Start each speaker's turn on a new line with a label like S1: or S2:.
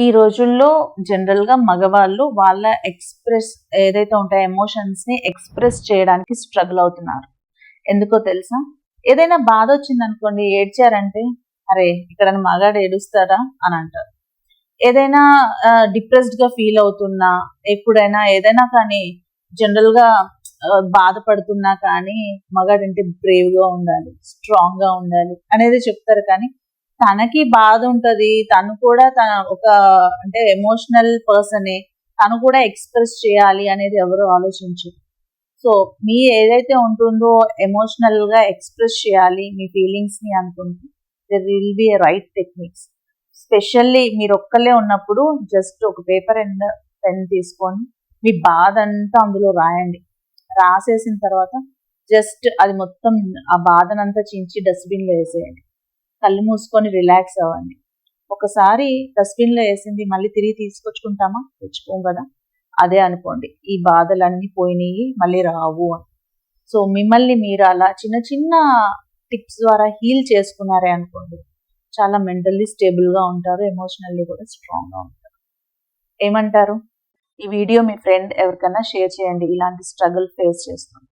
S1: ఈ రోజుల్లో జనరల్ గా మగవాళ్ళు వాళ్ళ ఎక్స్ప్రెస్ ఏదైతే ఉంటాయో ఎమోషన్స్ ని ఎక్స్ప్రెస్ చేయడానికి స్ట్రగుల్ అవుతున్నారు. ఎందుకో తెలుసా? ఏదైనా బాధ వచ్చింది అనుకోండి, ఏడ్చారంటే అరే ఇక్కడ మగాడు ఏడుస్తారా అని అంటారు. ఏదైనా డిప్రెస్డ్ గా ఫీల్ అవుతున్నా, ఎప్పుడైనా ఏదైనా కానీ జనరల్ గా బాధపడుతున్నా కానీ మగాడంటే బ్రేవ్ గా ఉండాలి, స్ట్రాంగ్ గా ఉండాలి అనేది చెప్తారు. కానీ తనకి బాధ ఉంటది, తను కూడా తన ఒక అంటే ఎమోషనల్ పర్సనే, తను కూడా ఎక్స్ప్రెస్ చేయాలి అనేది ఎవరు ఆలోచించరు. సో మీ ఏదైతే ఉంటుందో ఎమోషనల్ గా ఎక్స్ప్రెస్ చేయాలి మీ ఫీలింగ్స్ ని అనుకుంటే there will be right techniques. Specially మీరు ఒక్కలే ఉన్నప్పుడు జస్ట్ ఒక పేపర్ అండ్ పెన్ తీసుకొని మీ బాధ అంతా అందులో రాయండి. రాసేసిన తర్వాత జస్ట్ అది మొత్తం ఆ బాధనంతా చించి డస్ట్బిన్ లో వేసేయండి. కళ్ళు మూసుకొని రిలాక్స్ అవ్వండి. ఒకసారి డస్ట్బిన్ లో వేసింది మళ్ళీ తిరిగి తీసుకొచ్చుకుంటామా? తెచ్చుకోం కదా. అదే అనుకోండి, ఈ బాధలన్నీ పోయినాయి, మళ్ళీ రావు అని. సో మిమ్మల్ని మీరు అలా చిన్న చిన్న టిప్స్ ద్వారా హీల్ చేసుకున్నారే అనుకోండి, చాలా మెంటల్లీ స్టేబుల్ గా ఉంటారు, ఎమోషనల్లీ కూడా స్ట్రాంగ్ గా ఉంటారు. ఏమంటారు? ఈ వీడియో మీ ఫ్రెండ్ ఎవరికైనా షేర్ చేయండి ఇలాంటి స్ట్రగుల్ ఫేస్ చేస్తుంది.